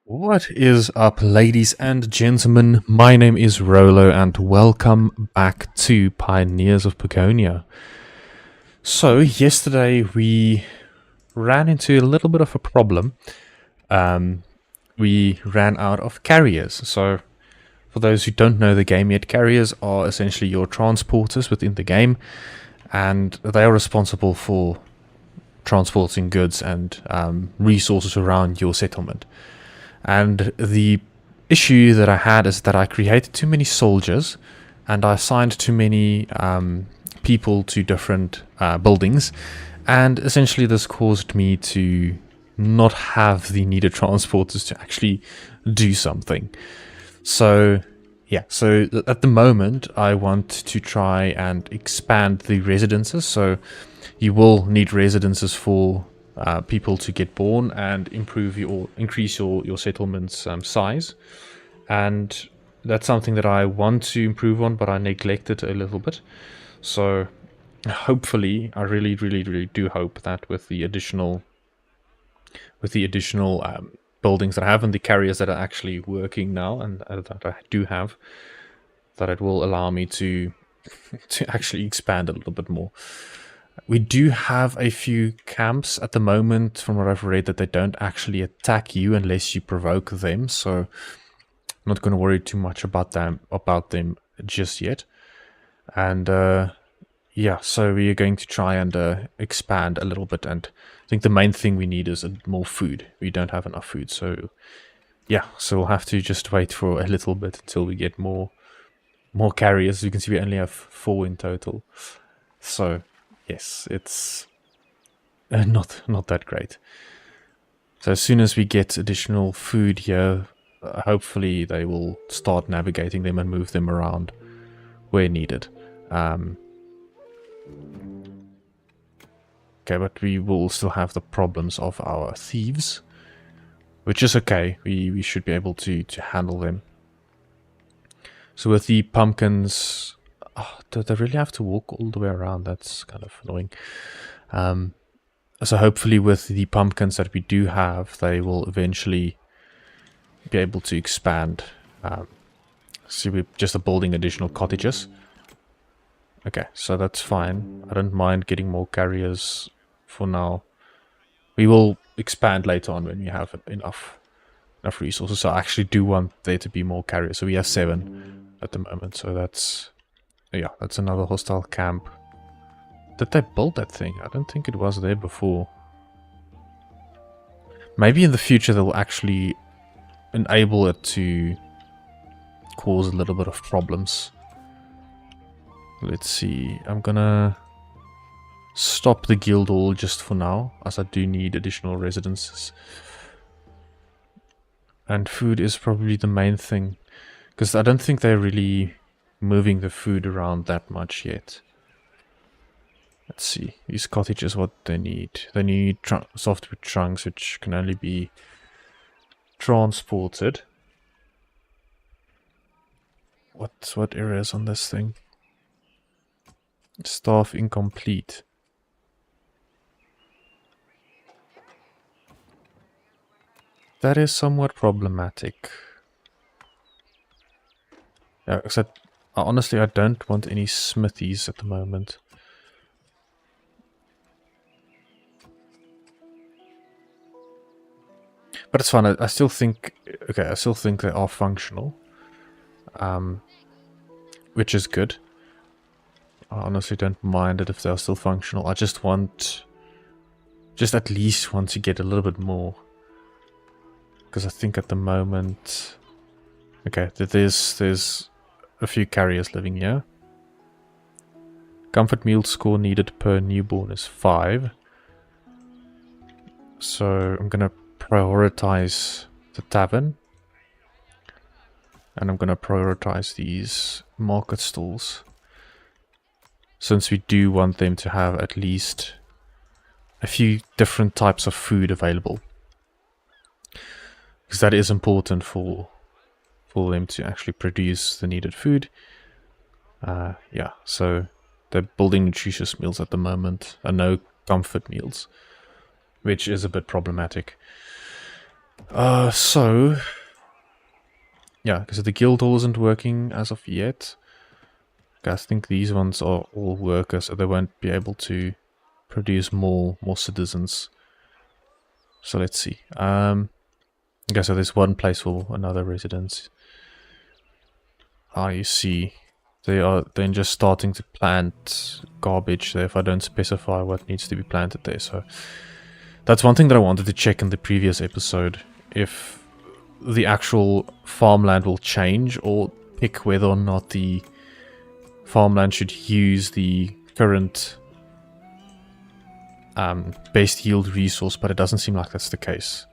What is up, ladies and gentlemen? My name is Rolo, and welcome back to Pioneers of Pagonia. So, yesterday we ran into a little bit of a problem. We ran out of carriers. So, for those who don't know the game yet, carriers are essentially your transporters within the game, and they are responsible for transporting goods and resources around your settlement. And the issue that I had is that I created too many soldiers and I assigned too many people to different buildings. And essentially this caused me to not have the needed transporters to actually do something. So yeah, so at the moment I want to try and expand the residences. So you will need residences for people to get born and increase your settlement's size. And that's something that I want to improve on, but I neglected a little bit. So hopefully, I really do hope that with the additional buildings that I have and the carriers that are actually working now and that I do have, that it will allow me to actually expand a little bit more. We do have a few camps at the moment, from what I've read, that they don't actually attack you unless you provoke them. So I'm not going to worry too much about them just yet. And yeah, so we are going to try and expand a little bit. And I think the main thing we need is more food. We don't have enough food, so yeah. So we'll have to just wait for a little bit until we get more carriers. As you can see, we only have 4 in total. So yes, it's not that great. So as soon as we get additional food here, hopefully they will start navigating them and move them around where needed. Okay, but we will still have the problems of our thieves, which is okay. We should be able to handle them. So with the pumpkins, do they really have to walk all the way around? That's kind of annoying. So hopefully with the pumpkins that we do have, they will eventually be able to expand. See, we're just building additional cottages. Okay, so that's fine. I don't mind getting more carriers for now. We will expand later on when we have enough resources. So I actually do want there to be more carriers. So we have 7 at the moment. So that's, yeah, that's another hostile camp. Did they build that thing? I don't think it was there before. Maybe in the future they'll actually enable it to cause a little bit of problems. Let's see. I'm gonna stop the guild hall just for now, as I do need additional residences. And food is probably the main thing, because I don't think they're really moving the food around that much yet. Let's see. These cottages, what they need. They need softwood trunks, which can only be transported. What area is on this thing? Staff incomplete. That is somewhat problematic. Yeah, except honestly, I don't want any smithies at the moment. But it's fine. I still think, okay, I still think they are functional, which is good. I honestly don't mind it if they're still functional. I just at least want to get a little bit more. Because I think at the moment, okay, there's a few carriers living here. Comfort meal score needed per newborn is 5. So I'm gonna prioritize the tavern. And I'm gonna prioritize these market stalls, since we do want them to have at least a few different types of food available. Because that is important for them to actually produce the needed food. Yeah, so they're building nutritious meals at the moment and no comfort meals, which is a bit problematic. So yeah, because the guild hall isn't working as of yet. I think these ones are all workers, so they won't be able to produce more citizens. So let's see. Okay, so there's one place for another residence. Ah, you see. They are then just starting to plant garbage there if I don't specify what needs to be planted there. So that's one thing that I wanted to check in the previous episode. If the actual farmland will change or pick whether or not the farmland should use the current best yield resource, but it doesn't seem like that's the case.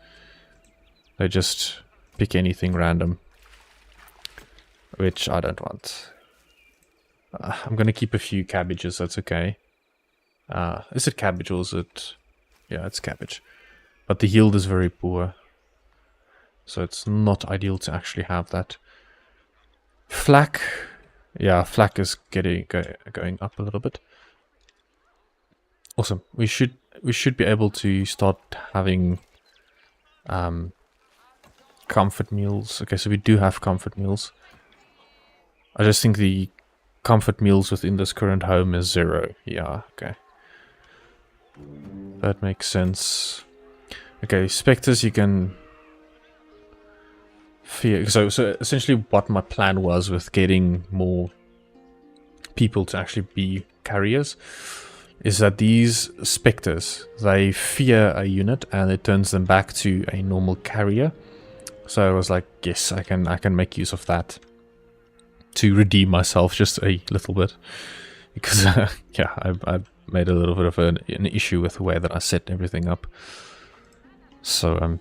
They just pick anything random, which I don't want. I'm going to keep a few cabbages, that's okay. Is it cabbage or is it... Yeah, it's cabbage. But the yield is very poor. So it's not ideal to actually have that. Flack. Yeah, flack is going up a little bit. Awesome. We should be able to start having comfort meals. Okay, so we do have comfort meals. I just think the comfort meals within this current home is 0. Yeah, okay. That makes sense. Okay, specters you can fear. So essentially what my plan was with getting more people to actually be carriers is that these specters, they fear a unit and it turns them back to a normal carrier. So I was like, yes, I can make use of that to redeem myself just a little bit, because yeah, I made a little bit of an issue with the way that I set everything up. So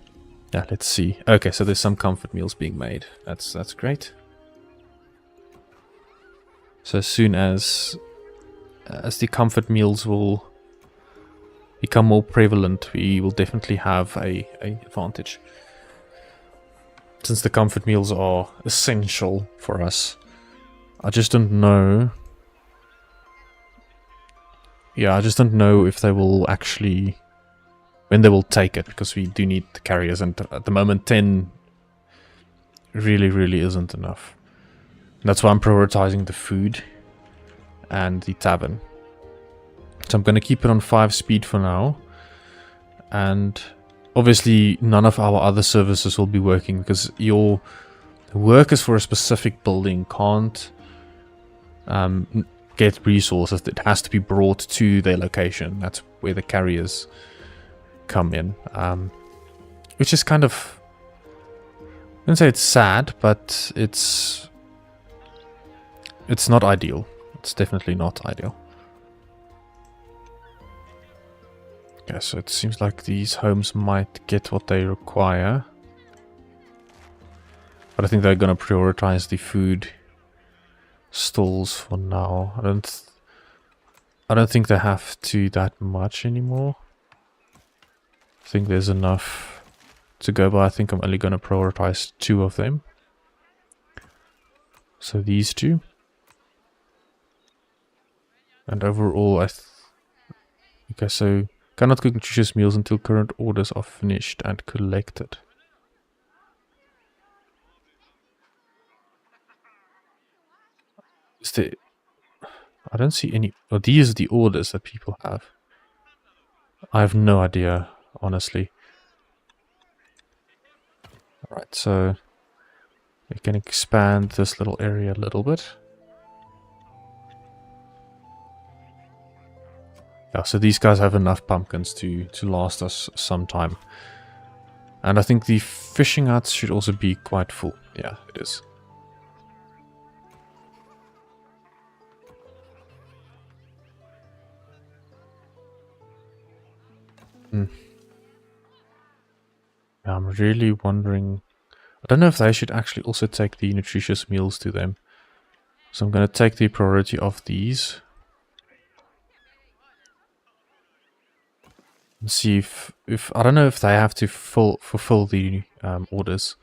yeah, let's see. Okay, so there's some comfort meals being made. That's great. So as soon as the comfort meals will become more prevalent, we will definitely have a advantage. Since the comfort meals are essential for us. I just don't know. Yeah, I just don't know if they will actually... when they will take it, because we do need the carriers, and at the moment 10 really isn't enough. And that's why I'm prioritizing the food and the tavern. So I'm going to keep it on 5 speed for now. And obviously none of our other services will be working, because your workers for a specific building can't get resources. It has to be brought to their location. That's where the carriers come in, which is kind of, I wouldn't say it's sad, but it's not ideal. It's definitely not ideal. Okay, so it seems like these homes might get what they require, but I think they're going to prioritize the food stalls for now. I don't think they have to that much anymore. I think there's enough to go by. I think I'm only going to prioritize 2 of them. So these 2. And overall, okay, so cannot cook nutritious meals until current orders are finished and collected. Is there... I don't see any... Oh, these are the orders that people have. I have no idea, honestly. Alright, so we can expand this little area a little bit. Yeah, so these guys have enough pumpkins to last us some time. And I think the fishing huts should also be quite full. Yeah, it is. I'm really wondering... I don't know if they should actually also take the nutritious meals to them. So I'm going to take the priority of these. And see if I don't know if they have to fulfill the orders.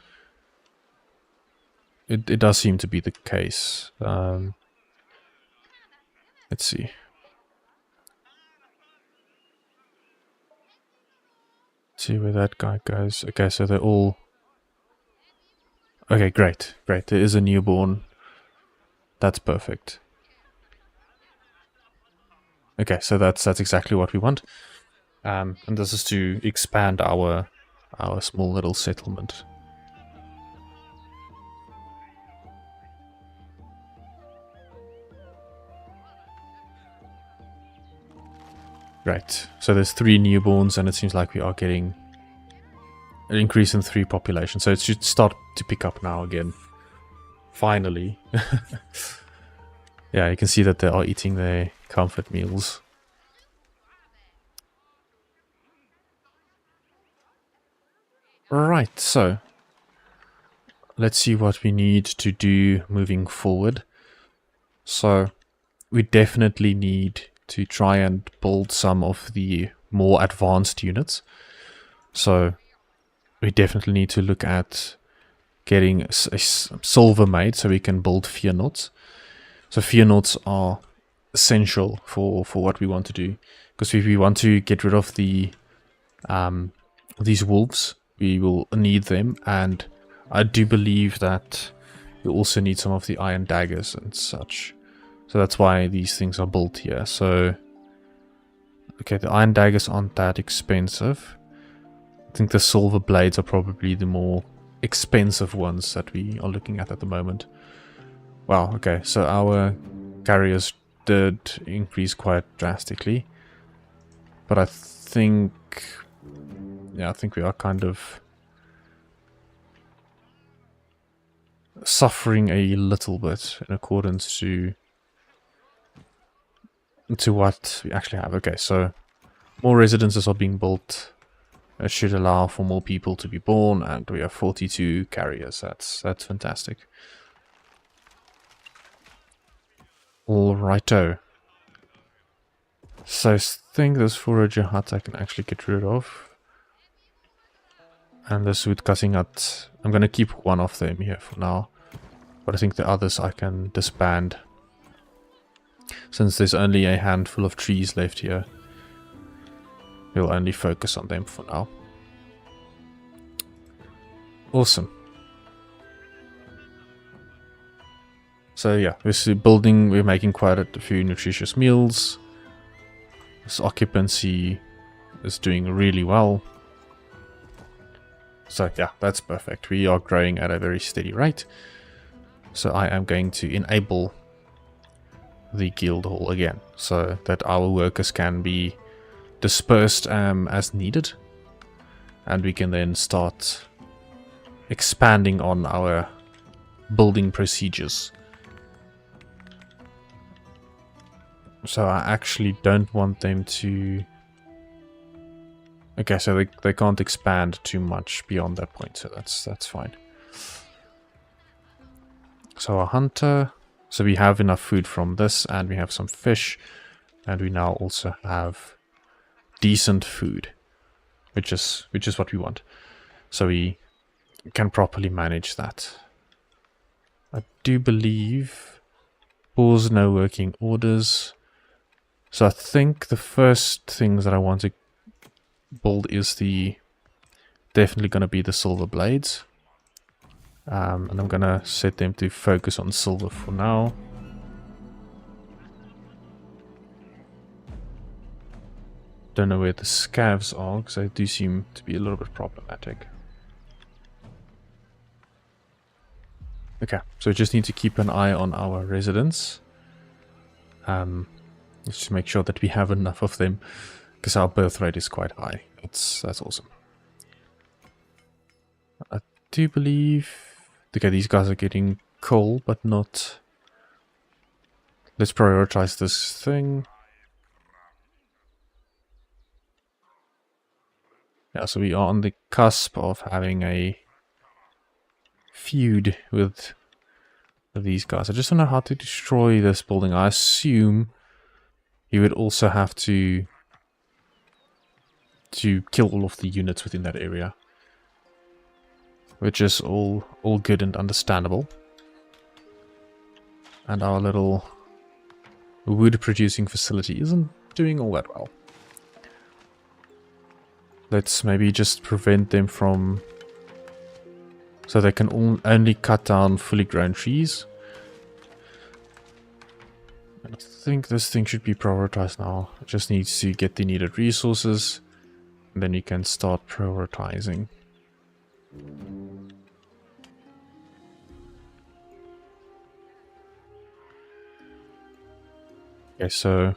It does seem to be the case. Let's see. See where that guy goes. Okay, so they're all... Okay, great, great. There is a newborn. That's perfect. Okay, so that's exactly what we want. And this is to expand our small little settlement. Right. So there's 3 newborns, and it seems like we are getting an increase in 3 population. So it should start to pick up now again. Finally. Yeah, you can see that they are eating their comfort meals. Right, so let's see what we need to do moving forward. So we definitely need to try and build some of the more advanced units. So we definitely need to look at getting a silver made so we can build fear knots. So fear knots are essential for what we want to do, because if we want to get rid of the these wolves, we will need them, and I do believe that we also need some of the iron daggers and such. So that's why these things are built here. So okay, the iron daggers aren't that expensive. I think the silver blades are probably the more expensive ones that we are looking at the moment. Wow, okay, so our carriers did increase quite drastically. But I think... yeah, I think we are kind of suffering a little bit in accordance to what we actually have. Okay, so more residences are being built. It should allow for more people to be born, and we have 42 carriers. That's fantastic. Alrighto. So I think this forager hut I can actually get rid of. And this wood cutting hut, I'm going to keep one of them here for now. But I think the others I can disband, since there's only a handful of trees left here. We'll only focus on them for now. Awesome. So yeah, we're making quite a few nutritious meals. This occupancy is doing really well. So yeah, that's perfect. We are growing at a very steady rate. So I am going to enable the guild hall again, so that our workers can be dispersed as needed. And we can then start expanding on our building procedures. So I actually don't want them to... okay, so they can't expand too much beyond that point, so that's fine. So a hunter, so we have enough food from this, and we have some fish, and we now also have decent food, which is what we want. So we can properly manage that. I do believe pause no working orders. So I think the first things that I want to build is definitely going to be the silver blades. And I'm going to set them to focus on silver for now. Don't know where the scavs are, because they do seem to be a little bit problematic. Okay, so we just need to keep an eye on our residents. Just to make sure that we have enough of them, because our birth rate is quite high. That's awesome. I do believe... okay, these guys are getting coal, but not... let's prioritize this thing. Yeah, so we are on the cusp of having a feud with these guys. I just don't know how to destroy this building. I assume you would also have to kill all of the units within that area, which is all good and understandable. And our little wood producing facility isn't doing all that well. Let's maybe just prevent them from... So they can only cut down fully grown trees. And I think this thing should be prioritized now. It just needs to get the needed resources. And then you can start prioritizing. Okay, so...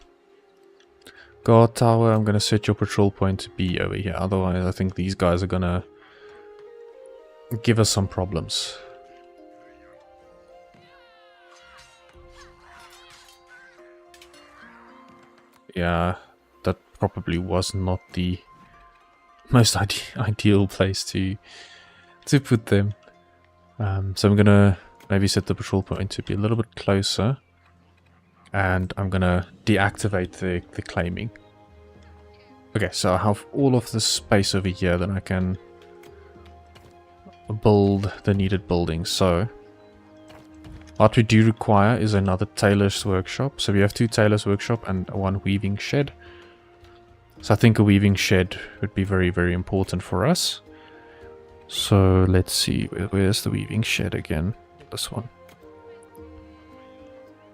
Guard tower, I'm going to set your patrol point to be over here. Otherwise, I think these guys are going to give us some problems. Yeah, that probably was not the most ideal place to put them. So I'm going to maybe set the patrol point to be a little bit closer. And I'm going to deactivate the claiming. Okay, so I have all of this space over here that I can build the needed buildings. So what we do require is another tailor's workshop. So we have 2 tailor's workshop and 1 weaving shed. So I think a weaving shed would be very, very important for us. So let's see, where's the weaving shed again? This one.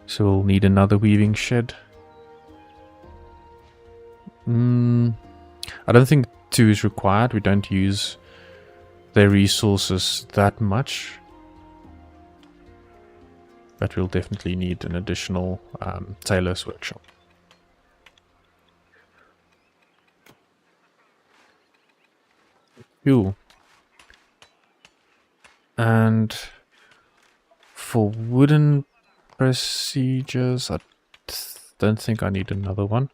So we'll need another weaving shed. I don't think 2 is required. We don't use their resources that much. But we'll definitely need an additional tailor's workshop. Cool. And for wooden procedures, I don't think I need another one.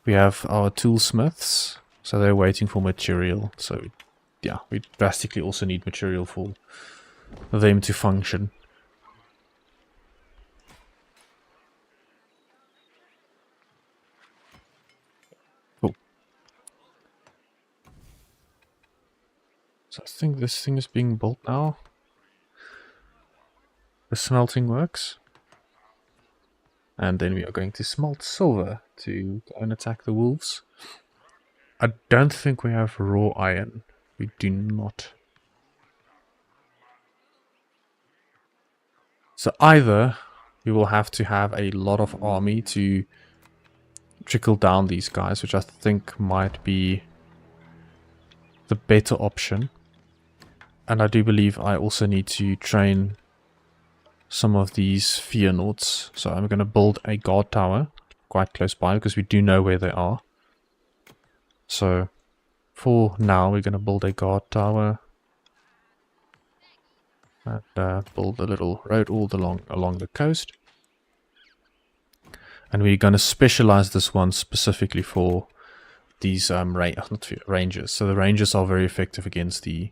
We have our toolsmiths, so they're waiting for material. So yeah, we drastically also need material for them to function. Cool. So I think this thing is being built now. The smelting works. And then we are going to smelt silver to go and attack the wolves. I don't think we have raw iron. We do not. So either we will have to have a lot of army to trickle down these guys, which I think might be the better option. And I do believe I also need to train some of these Fearnauts. So I'm going to build a guard tower quite close by because we do know where they are. So for now we're going to build a guard tower and build a little road all along the coast. And we're going to specialize this one specifically for these rangers. So the rangers are very effective against the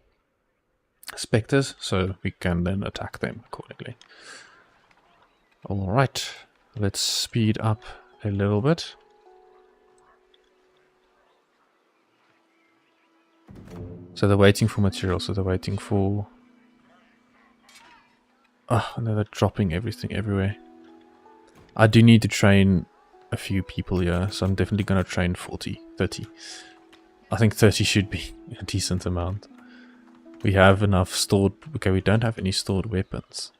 specters, so we can then attack them accordingly. Alright, let's speed up a little bit. So they're waiting for material, so they're waiting for... Oh, and they're dropping everything everywhere. I do need to train a few people here, so I'm definitely going to train 30. I think 30 should be a decent amount. We have enough stored... Okay, we don't have any stored weapons.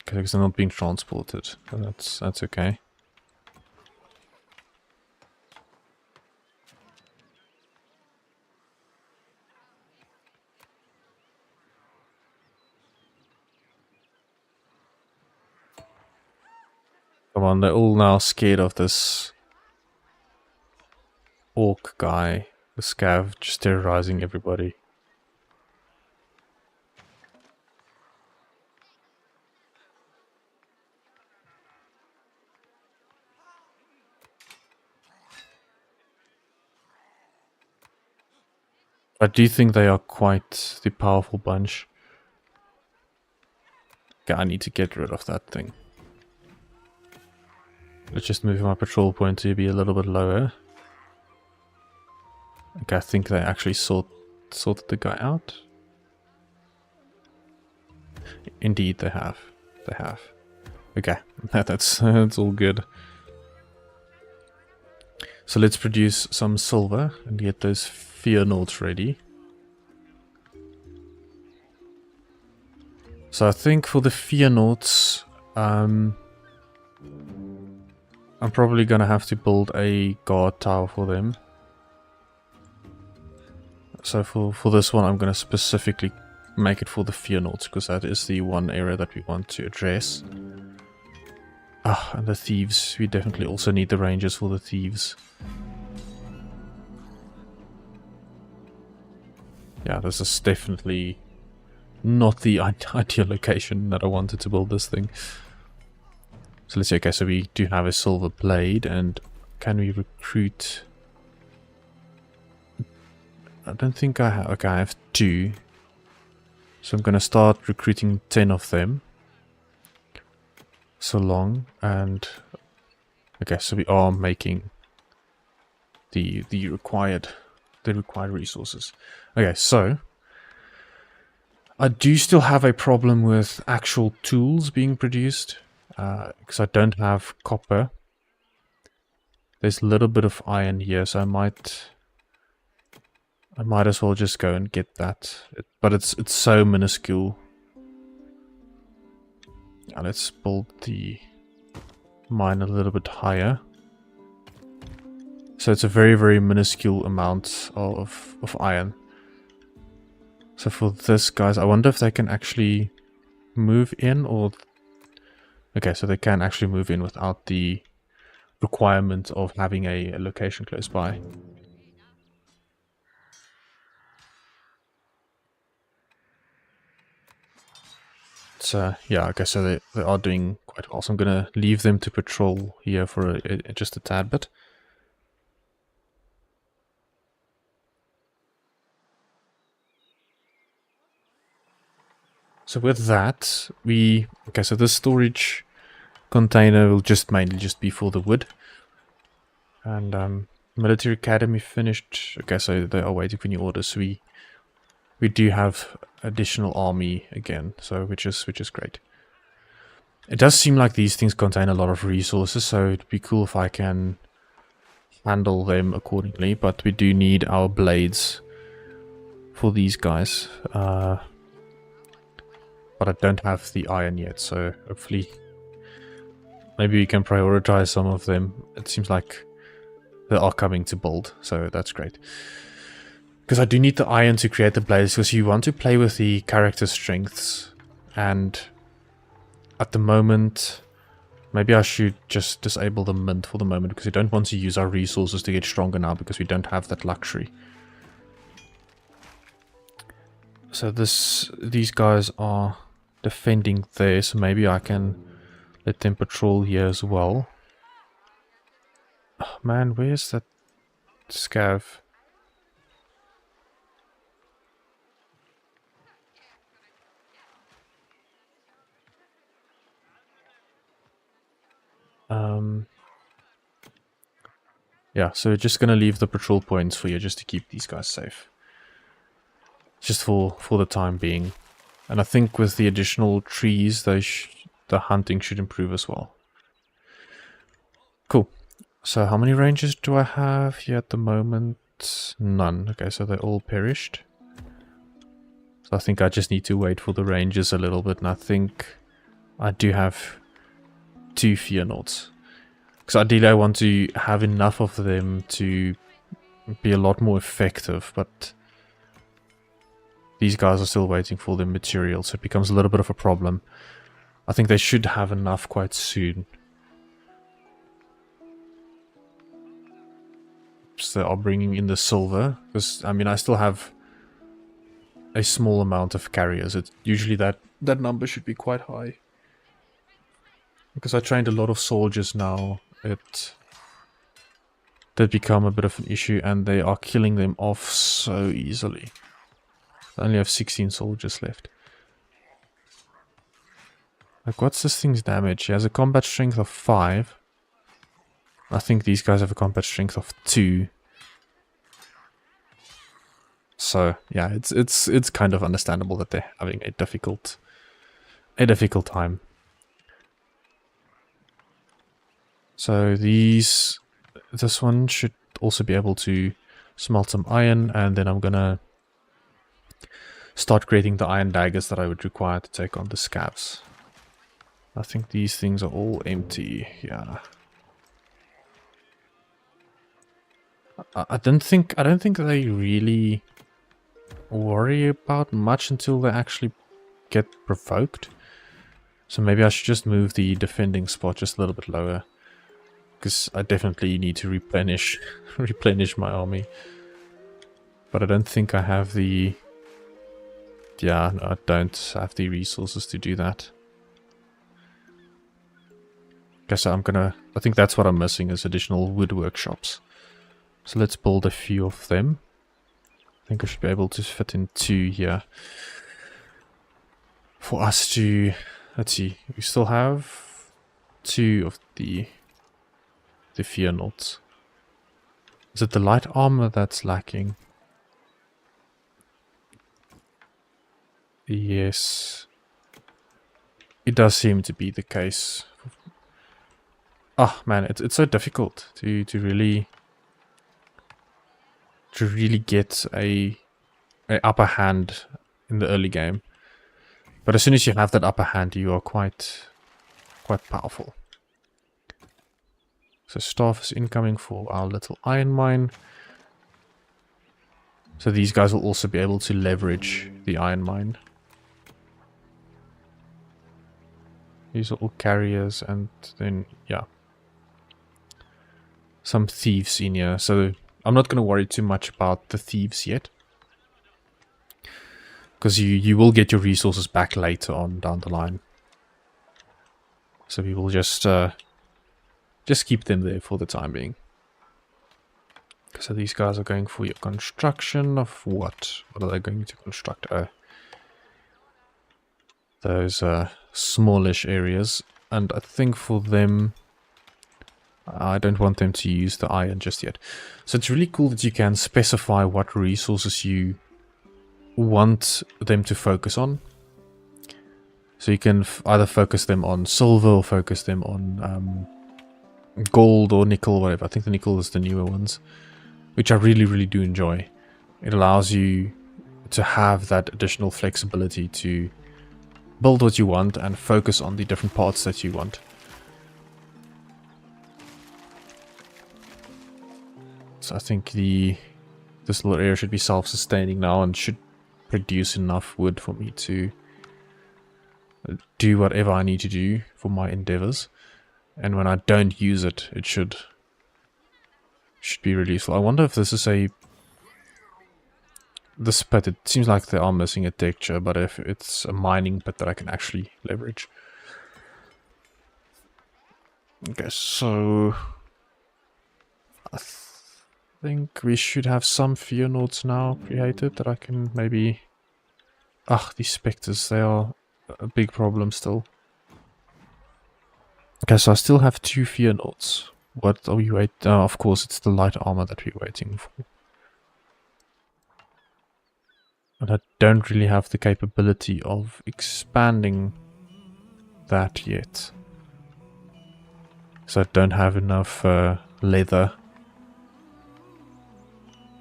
Okay, because they're not being transported. So that's okay. Come on, they're all now scared of this orc guy. The scav just terrorizing everybody. I do think they are quite the powerful bunch. Okay, I need to get rid of that thing. Let's just move my patrol point to be a little bit lower. Okay, I think they actually sorted the guy out. Indeed, they have. They have. Okay, that's all good. So let's produce some silver and get those fear notes ready. So I think for the fear notes, I'm probably gonna have to build a guard tower for them. So for this one, I'm gonna specifically make it for the fear notes, because that is the one area that we want to address. Ah, and the thieves. We definitely also need the rangers for the thieves. Yeah, this is definitely not the ideal location that I wanted to build this thing. So let's see. Okay, so we do have a silver blade, and can we recruit? I don't think I have. Okay, I have 2. So I'm gonna start recruiting 10 of them. So long, and okay, so we are making the required resources. Okay, so I do still have a problem with actual tools being produced, because I don't have copper. There's a little bit of iron here, so I might as well just go and get that. But it's so minuscule. Now let's build the mine a little bit higher. So it's a very, very minuscule amount of iron. So for this, guys, I wonder if they can actually move in, or... Okay, so they can actually move in without the requirement of having a location close by. So, yeah, okay, so they are doing quite well. So I'm going to leave them to patrol here for just a tad bit. So with that, okay, so this storage container will mainly just be for the wood. And military academy finished. Okay, so they are waiting for new orders. So we do have additional army again, so which is great. It does seem like these things contain a lot of resources, so it'd be cool if I can handle them accordingly. But we do need our blades for these guys. But I don't have the iron yet, so hopefully maybe we can prioritize some of them. It seems like they are coming to build, so that's great. Because I do need the iron to create the blades, because you want to play with the character strengths. And at the moment, maybe I should just disable the mint for the moment, because we don't want to use our resources to get stronger now, because we don't have that luxury. So these guys are defending there, so maybe I can let them patrol here as well. Oh, man, where's that scav? Yeah, so we're just gonna leave the patrol points for you, just to keep these guys safe. Just for the time being. And I think with the additional trees, the hunting should improve as well. Cool. So how many rangers do I have here at the moment? None. Okay, so they all perished. So I think I just need to wait for the rangers a little bit, and I think I do have 2 fear nodes. Because ideally I want to have enough of them to be a lot more effective, but these guys are still waiting for the material, so it becomes a little bit of a problem. I think they should have enough quite soon. So they are bringing in the silver, because I mean I still have a small amount of carriers. Usually that number should be quite high. Because I trained a lot of soldiers now, it did become a bit of an issue, and they are killing them off so easily. I only have 16 soldiers left. Like, what's this thing's damage? He has a combat strength of 5. I think these guys have a combat strength of 2. So yeah, it's kind of understandable that they're having a difficult time. So this one should also be able to smelt some iron, and then I'm gonna start creating the iron daggers that I would require to take on the scavs. I think these things are all empty. Yeah. I don't think they really worry about much until they actually get provoked. So maybe I should just move the defending spot just a little bit lower, because I definitely need to replenish my army. But I don't think I have the... Yeah, no, I don't have the resources to do that. Guess I'm gonna... I think that's what I'm missing, is additional wood workshops. So let's build a few of them. I think I should be able to fit in 2 here. For us to... Let's see, we still have 2 of the fear notes. Is it the light armor that's lacking? Yes. It does seem to be the case. Ah, man, it's so difficult to really get a upper hand in the early game. But as soon as you have that upper hand, you are quite powerful. So staff is incoming for our little iron mine. So these guys will also be able to leverage the iron mine. These are all carriers, and then, yeah, some thieves in here. So I'm not going to worry too much about the thieves yet, because you will get your resources back later on down the line. So we will just keep them there for the time being. So these guys are going for your construction of what? What are they going to construct? Those smallish areas. And I think for them, I don't want them to use the iron just yet. So it's really cool that you can specify what resources you want them to focus on. So you can either focus them on silver or focus them on gold or nickel, whatever. I think the nickel is the newer ones, which I really do enjoy. It allows you to have that additional flexibility to build what you want and focus on the different parts that you want. So I think this little area should be self-sustaining now and should produce enough wood for me to do whatever I need to do for my endeavors. And when I don't use it, it should be really useful. I wonder if this is this pit. It seems like they are missing a texture, but if it's a mining pit that I can actually leverage. Okay, so I think we should have some fear nodes now created that I can maybe... Ah, these specters, they are a big problem still. Okay, so I still have 2 fear nodes. What are we waiting? Of course, it's the light armor that we're waiting for. And I don't really have the capability of expanding that yet. So I don't have enough leather.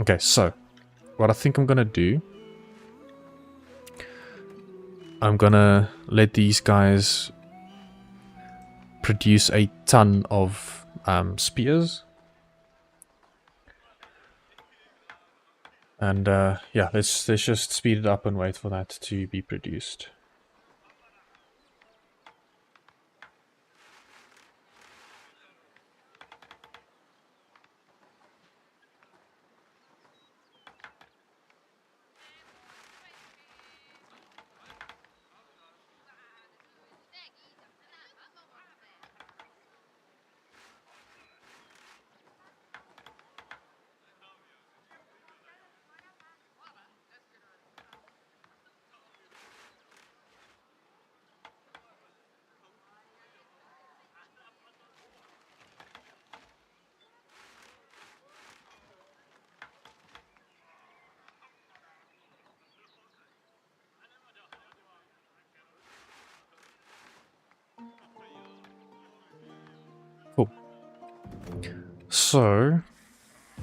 Okay, so what I think I'm gonna do, I'm gonna let these guys produce a ton of spears. And yeah, let's just speed it up and wait for that to be produced. Cool. So,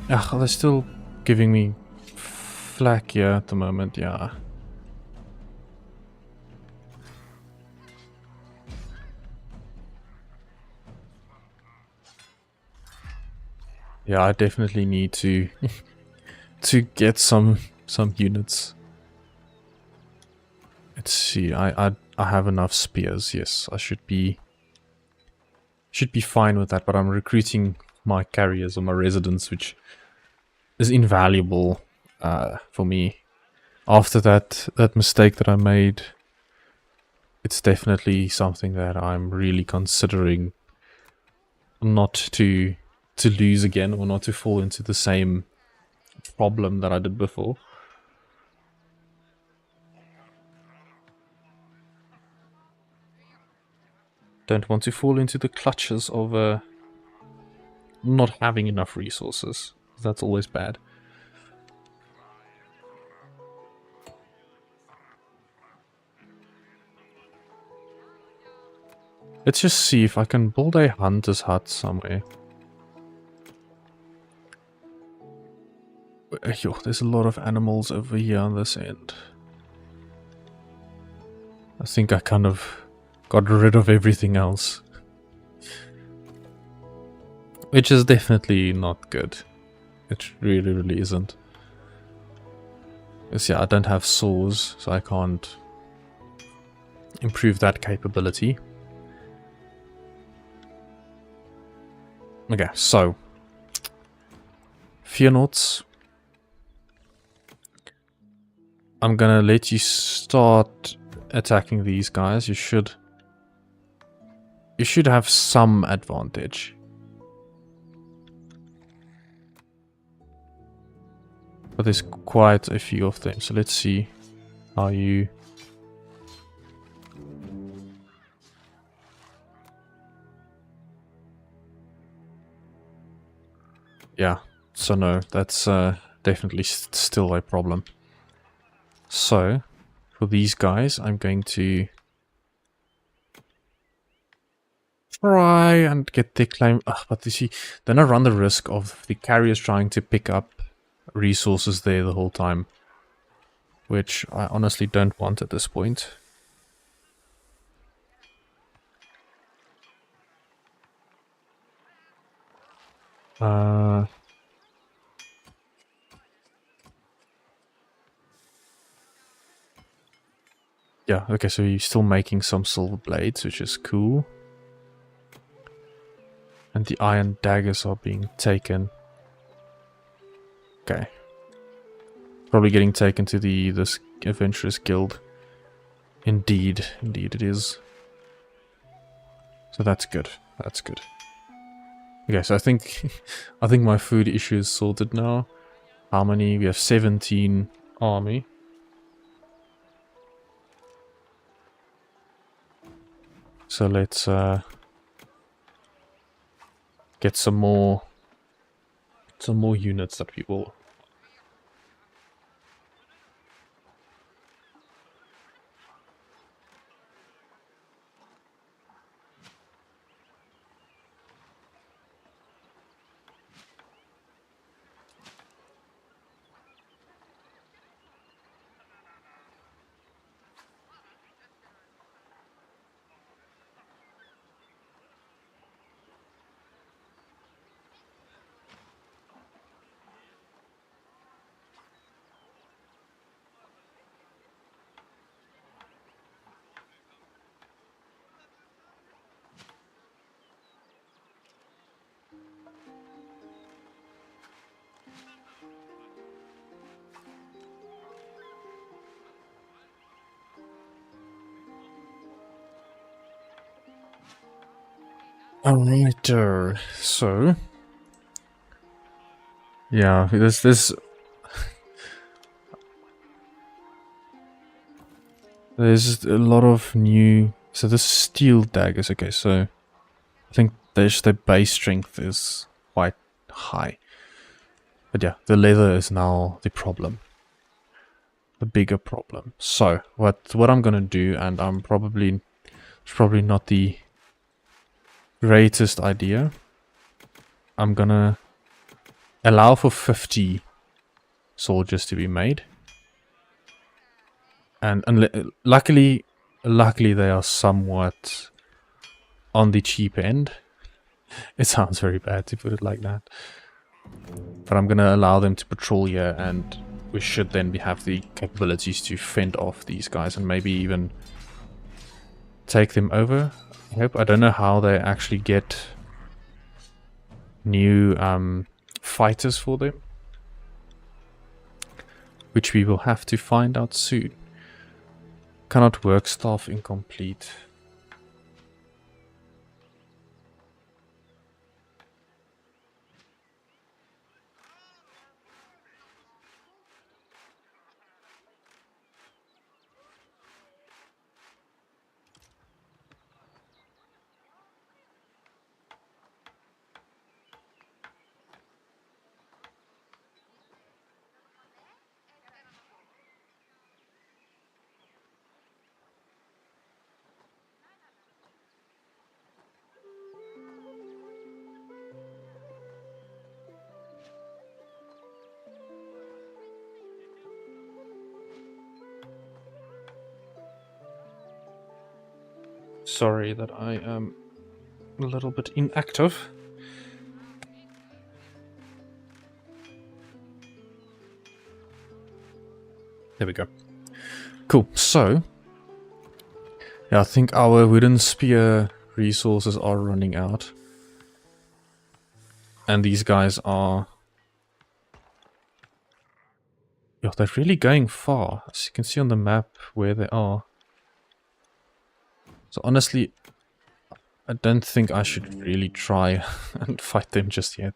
there's still giving me flack here at the moment, yeah. Yeah, I definitely need to to get some units. Let's see. I have enough spears. Yes, I should be fine with that. But I'm recruiting my carriers or my residents, which is invaluable for me. After that mistake that I made, it's definitely something that I'm really considering not to lose again, or not to fall into the same problem that I did before. Don't want to fall into the clutches of not having enough resources. That's always bad. Let's just see if I can build a hunter's hut somewhere. Yo, there's a lot of animals over here on this end. I think I kind of got rid of everything else. Which is definitely not good. It really, really isn't. Because yeah, I don't have saws, so I can't improve that capability. Okay, so fear nots. I'm gonna let you start attacking these guys. You should have some advantage. But there's quite a few of them, so let's see how you... Yeah, so no, that's definitely still a problem. So, for these guys, I'm going to try and get their claim. But you see, then I run the risk of the carriers trying to pick up resources there the whole time, which I honestly don't want at this point. Yeah, okay, so you're still making some silver blades, which is cool. And the iron daggers are being taken. Okay. Probably getting taken to this adventurous guild. Indeed, indeed it is. So that's good. That's good. Okay, so I think my food issue is sorted now. How many? We have 17 army. So let's get some more units that we will. Alright, so yeah, there's a lot of new. So this steel daggers. Okay, so I think their base strength is quite high, but yeah, the leather is now the problem, the bigger problem. So what I'm gonna do, and it's probably not the greatest idea. I'm gonna allow for 50 soldiers to be made. And luckily they are somewhat on the cheap end. It sounds very bad to put it like that. But I'm going to allow them to patrol here, and we should then have the capabilities to fend off these guys and maybe even take them over. I don't know how they actually get new fighters for them, which we will have to find out soon. Cannot work staff incomplete. Sorry that I am a little bit inactive. There we go. Cool. So, yeah, I think our wooden spear resources are running out. And these guys are... yeah, they're really going far. As you can see on the map where they are. So honestly, I don't think I should really try and fight them just yet.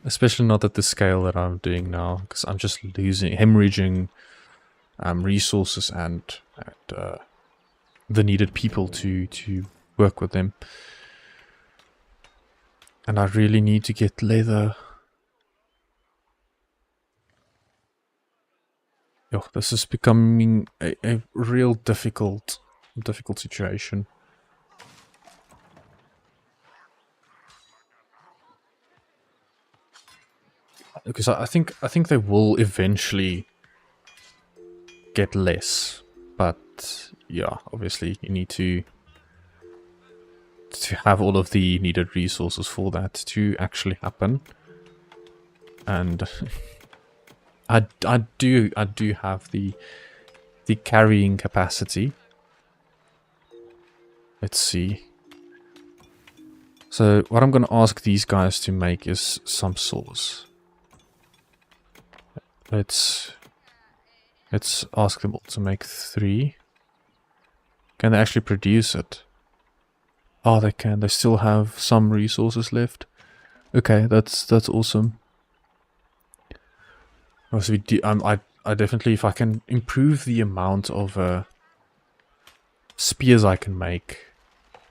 Especially not at the scale that I'm doing now, because I'm just hemorrhaging resources and the needed people to work with them. And I really need to get leather. Yo, this is becoming a real difficult situation. Because I think they will eventually get less, but yeah, obviously you need to have all of the needed resources for that to actually happen. And I do have the carrying capacity. Let's see. So what I'm going to ask these guys to make is some saws. Let's ask them all to make 3. Can they actually produce it? Oh, they can. They still have some resources left. Okay, that's awesome. Also, I definitely, if I can improve the amount of spears I can make,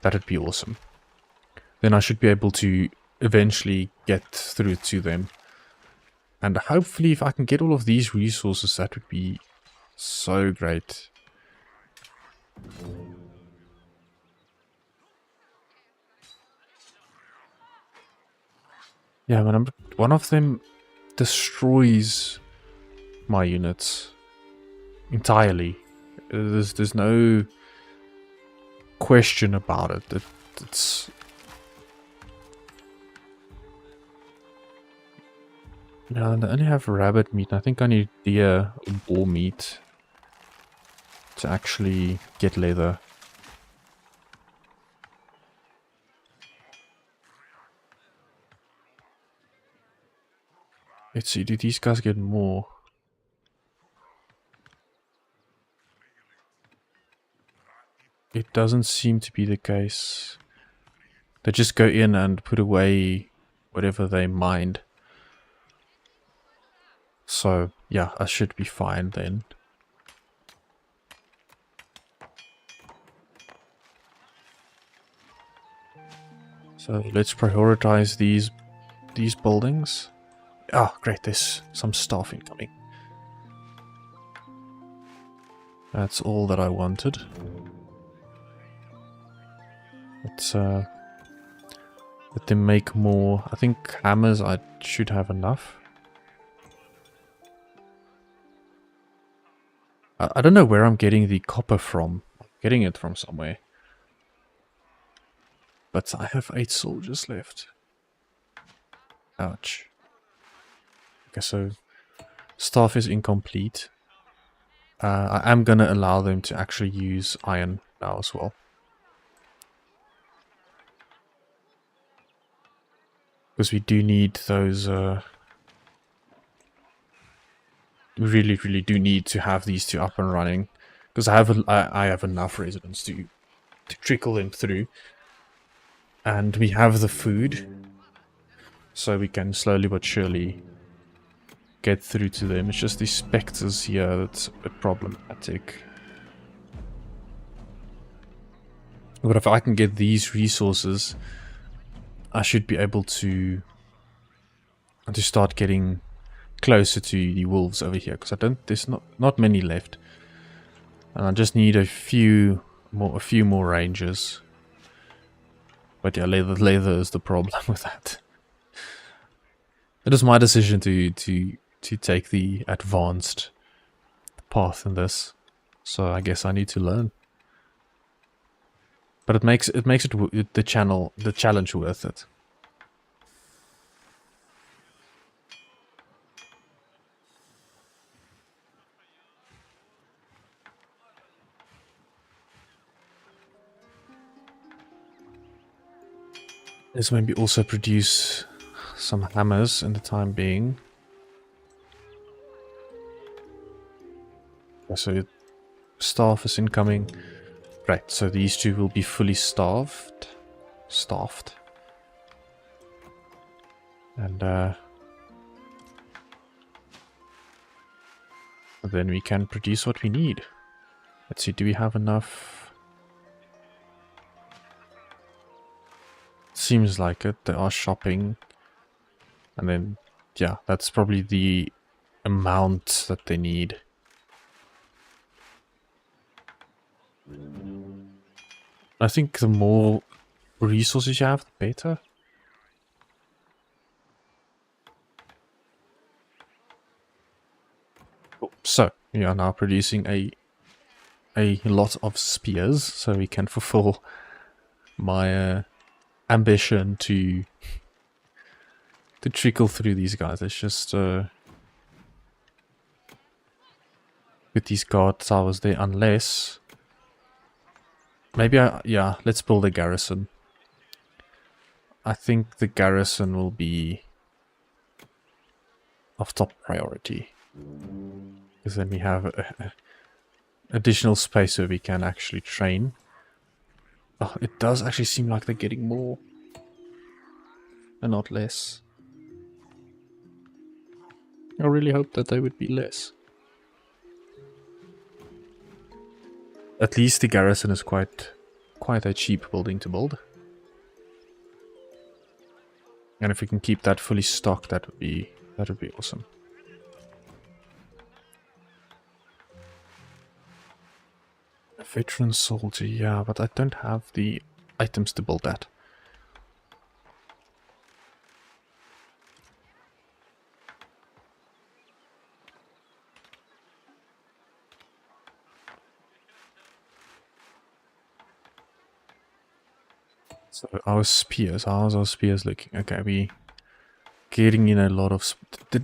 that'd be awesome. Then I should be able to eventually get through to them. And hopefully, if I can get all of these resources, that would be so great. Yeah, one of them destroys my units entirely. There's no question about it. It's... yeah, I only have rabbit meat. I think I need deer or boar meat to actually get leather. Let's see, do these guys get more? It doesn't seem to be the case. They just go in and put away whatever they mined. So, yeah, I should be fine then. So let's prioritize these buildings. Ah, great, there's some staff incoming. That's all that I wanted. Let's let them make more. I think hammers I should have enough. I don't know where I'm getting the copper from. I'm getting it from somewhere. But I have 8 soldiers left. Ouch. Okay, so staff is incomplete. I am gonna allow them to actually use iron now as well. Because we do need those, we really do need to have these two up and running. Because I have enough residents to trickle them through. And we have the food. So we can slowly but surely get through to them. It's just these specters here that's a bit problematic. But if I can get these resources, I should be able to start getting closer to the wolves over here, because there's not many left, and I just need a few more rangers. But yeah, leather is the problem with that. It was my decision to take the advanced path in this, so I guess I need to learn. But it makes the challenge worth it. Let's maybe also produce some hammers in the time being. So staff is incoming. Right, so these two will be fully staffed. And then we can produce what we need. Let's see, do we have enough? Seems like it. They are shopping. And then, yeah, that's probably the amount that they need. I think the more resources you have, the better. So, we are now producing a lot of spears, so we can fulfill my ambition to trickle through these guys. Let's just put these guard towers there, unless maybe yeah, let's build a garrison. I think the garrison will be of top priority, because then we have additional space where we can actually train. Oh, it does actually seem like they're getting more and not less. I really hope that they would be less. At least the garrison is quite a cheap building to build. And if we can keep that fully stocked, that would be awesome. A veteran soldier, yeah, but I don't have the items to build that. So how's our spears looking? Okay, we getting in a lot of... Did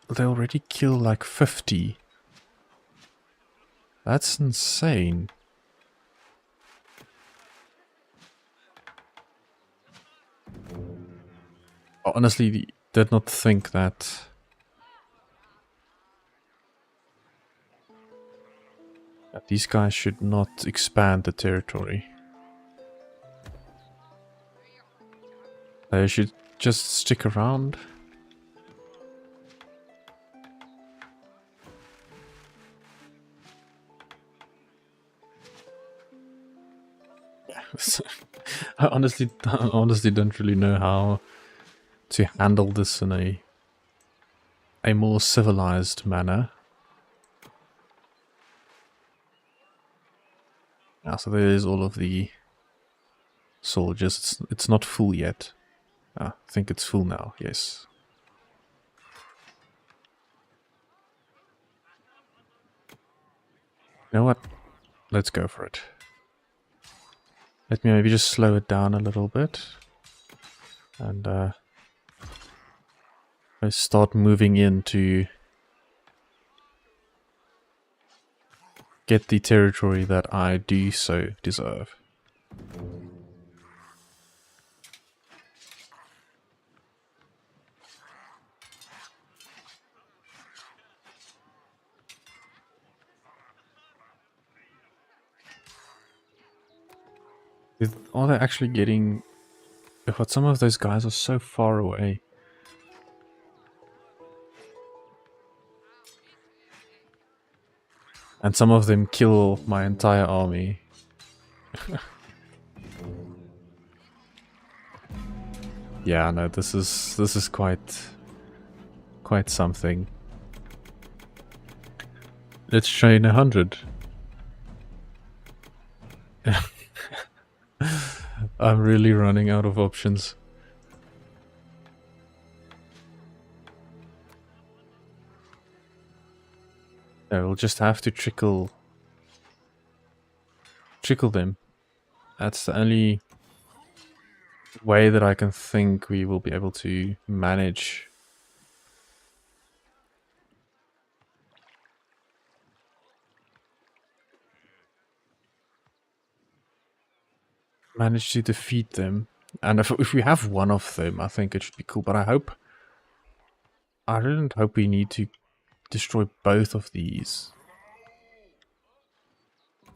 they already kill like 50? That's insane. I honestly did not think that... these guys should not expand the territory. They should just stick around. I honestly don't really know how to handle this in a more civilized manner. Yeah, so there is all of the soldiers. It's not full yet. I think it's full now, yes. You know what? Let's go for it. Let me maybe just slow it down a little bit. And I start moving in to get the territory that I do so deserve. Are they actually getting... But some of those guys are so far away. And some of them kill my entire army. Yeah, no, this is quite something. Let's train 100. I'm really running out of options. No, we'll just have to trickle them. That's the only way that I can think we will be able to manage to defeat them. And if we have one of them, I think it should be cool. But I didn't hope we need to destroy both of these.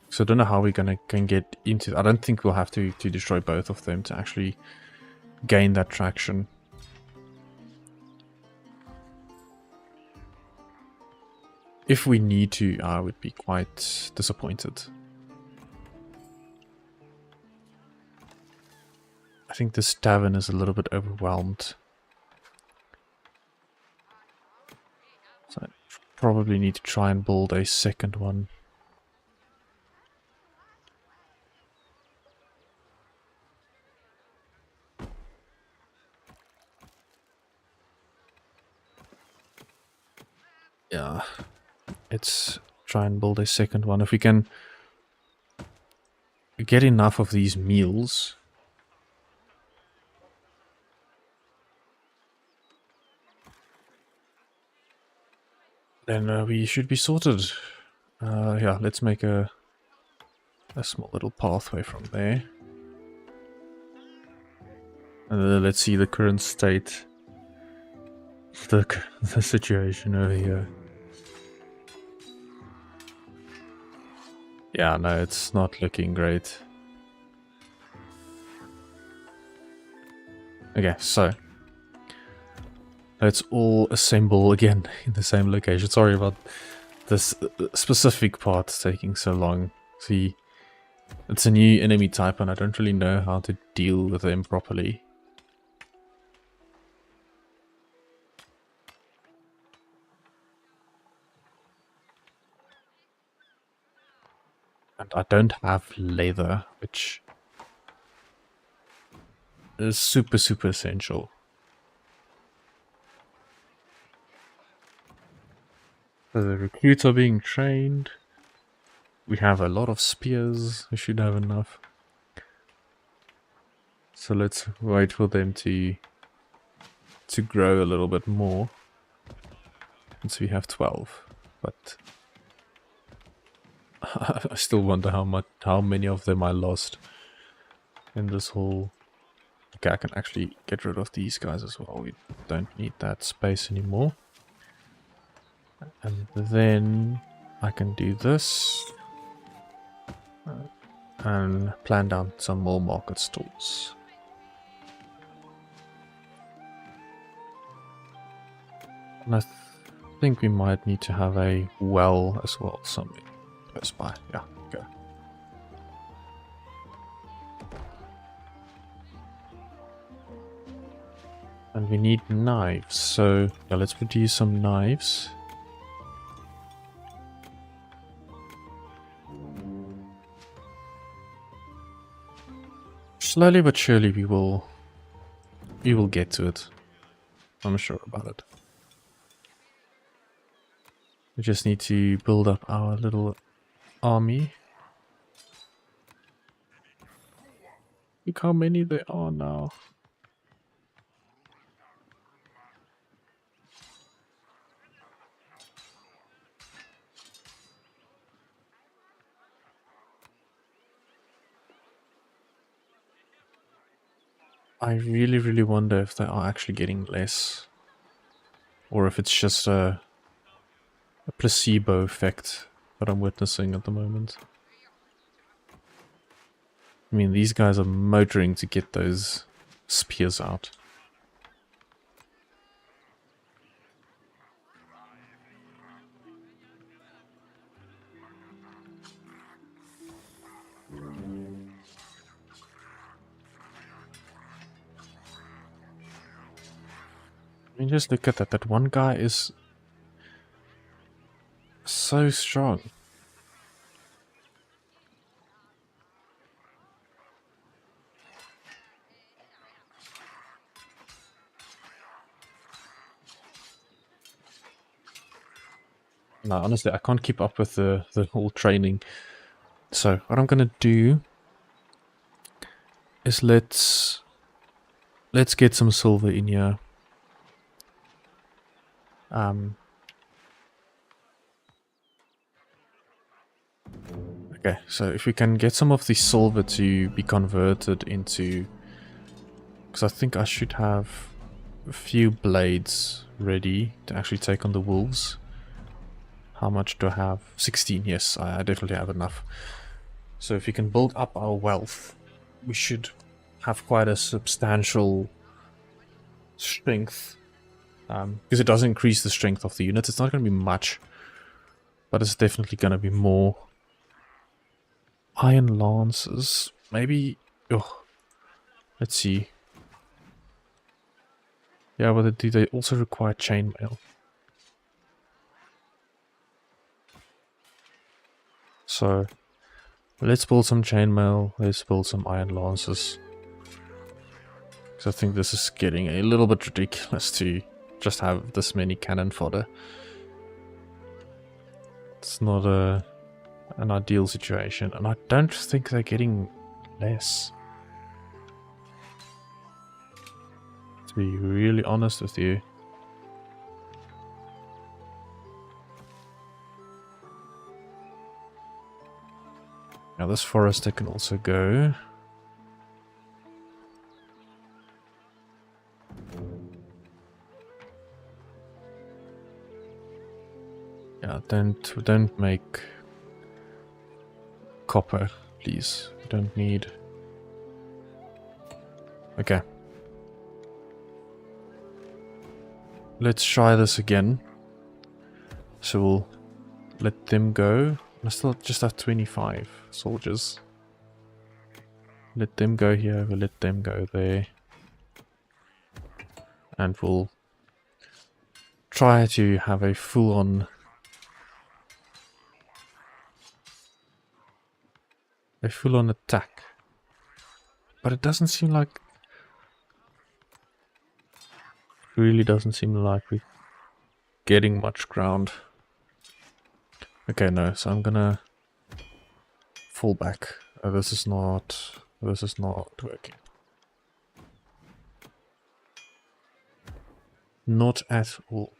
So I don't know how we're can get into. I don't think we'll have to destroy both of them to actually gain that traction. If we need to, I would be quite disappointed. I think this tavern is a little bit overwhelmed. So I probably need to try and build a second one. Yeah. Let's try and build a second one. If we can get enough of these meals, then we should be sorted. Yeah, let's make a small little pathway from there. And let's see the current state. The situation over here. Yeah, no, it's not looking great. Okay, so let's all assemble again in the same location. Sorry about this specific part taking so long. See, it's a new enemy type and I don't really know how to deal with them properly. And I don't have leather, which is super essential. So the recruits are being trained. We have a lot of spears. We should have enough. So let's wait for them to grow a little bit more. And so we have 12. But I still wonder how many of them I lost in this whole... Okay, I can actually get rid of these guys as well. We don't need that space anymore. And then I can do this. And plan down some more market stalls. And I think we might need to have a well as well, somewhere close by. Yeah, go. And we need knives, so yeah, let's produce some knives. Slowly but surely we will get to it. I'm sure about it. We just need to build up our little army. Look how many there are now. I really, really wonder if they are actually getting less. Or if it's just a placebo effect that I'm witnessing at the moment. I mean, these guys are motoring to get those spears out. I mean, just look at that. That one guy is so strong. No, honestly, I can't keep up with the whole training. So, what I'm gonna do is let's get some silver in here. Okay, so if we can get some of the silver to be converted into... Because I think I should have a few blades ready to actually take on the wolves. How much do I have? 16, yes, I definitely have enough. So if we can build up our wealth, we should have quite a substantial strength. Because it does increase the strength of the units. It's not going to be much, but it's definitely going to be more. Iron lances, maybe. Oh, let's see. Yeah, but do they also require chainmail? So let's build some chainmail. Let's build some iron lances. Because I think this is getting a little bit ridiculous to just have this many cannon fodder. It's not an ideal situation, and I don't think they're getting less. To be really honest with you. Now this forester can also go. Yeah, don't make copper, please. We don't need. Okay. Let's try this again. So we'll let them go. I still just have 25 soldiers. Let them go here, we'll let them go there. And we'll try to have a full-on attack. But it doesn't seem like... really doesn't seem like we're getting much ground. Okay, no, so I'm gonna fall back. This is not working. Not at all.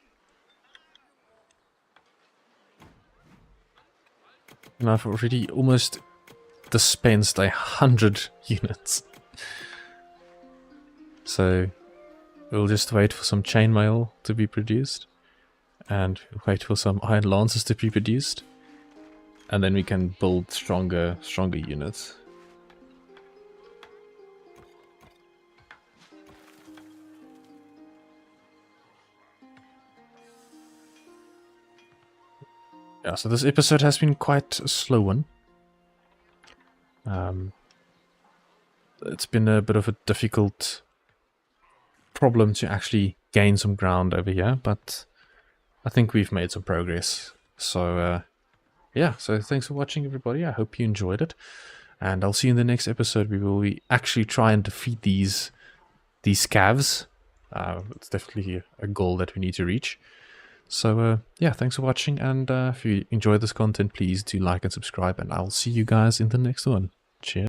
And I've already almost dispensed 100 units. So we'll just wait for some chainmail to be produced. And wait for some iron lances to be produced. And then we can build stronger units. Yeah, so this episode has been quite a slow one. It's been a bit of a difficult problem to actually gain some ground over here, but I think we've made some progress. So, yeah, so thanks for watching, everybody. I hope you enjoyed it. And I'll see you in the next episode. We will actually try and defeat these scavs. It's definitely a goal that we need to reach. So yeah, thanks for watching, and if you enjoy this content, please do like and subscribe, and I'll see you guys in the next one. Cheers.